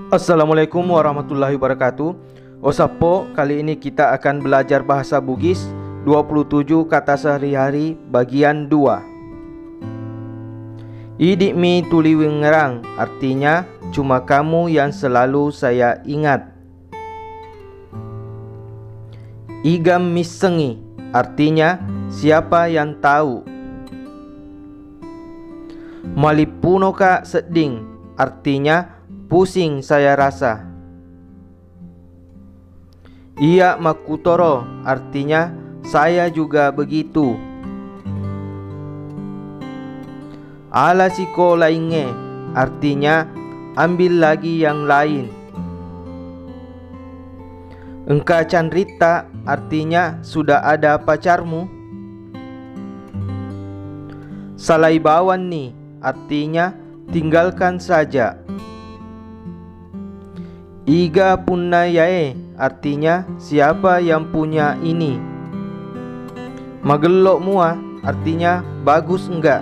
Assalamualaikum warahmatullahi wabarakatuh. Osapo, kali ini kita akan belajar bahasa Bugis 27 kata sehari-hari bagian 2. Idik mi tuli wengerang, artinya cuma kamu yang selalu saya ingat. Igam misengi, artinya siapa yang tahu. Malipuno ka seding, artinya pusing saya rasa. Iya makutoro, artinya saya juga begitu. Ala siko lainge, artinya ambil lagi yang lain. Engka candrita, artinya sudah ada pacarmu. Salaibawan nih, artinya tinggalkan saja. Iga punnayae, artinya siapa yang punya ini. Magelok mua, artinya bagus enggak.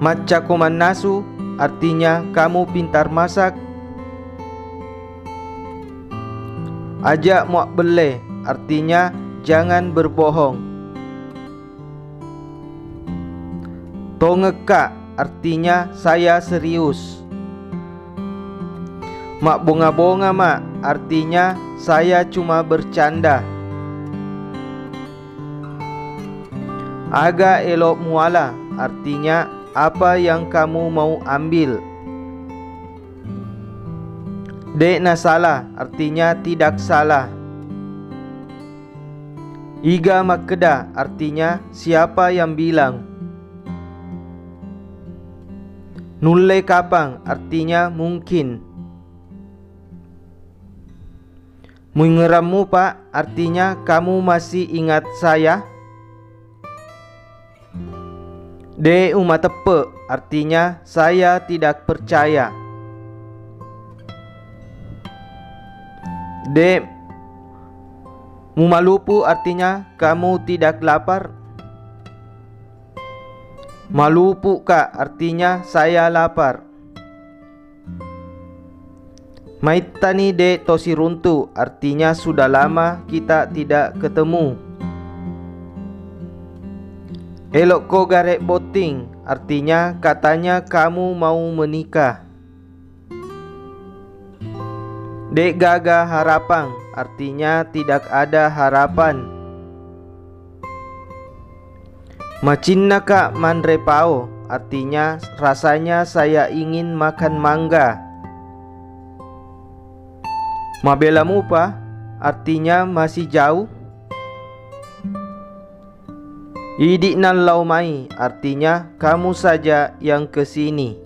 Maca koman nasu, artinya kamu pintar masak. Ajak muak bele, artinya jangan berbohong. Tongeka, artinya saya serius. Mak bonga-bonga mak, artinya saya cuma bercanda. Aga elok muala, artinya apa yang kamu mau ambil. Dek na salah, artinya tidak salah. Iga makeda, artinya siapa yang bilang. Nulle kapang, artinya mungkin. Mengeramu pak, artinya kamu masih ingat saya. De umatepe, artinya saya tidak percaya. De mumalupu, artinya kamu tidak lapar. Malupu kak, artinya saya lapar. Maitani de tosiruntu, artinya sudah lama kita tidak ketemu. Elok ko garek boting, artinya katanya kamu mau menikah. Dek gaga harapan, artinya tidak ada harapan. Macinna ka manrepao, artinya rasanya saya ingin makan mangga. Mabelamu pa, artinya masih jauh. Idik nan laumai, artinya kamu saja yang kesini.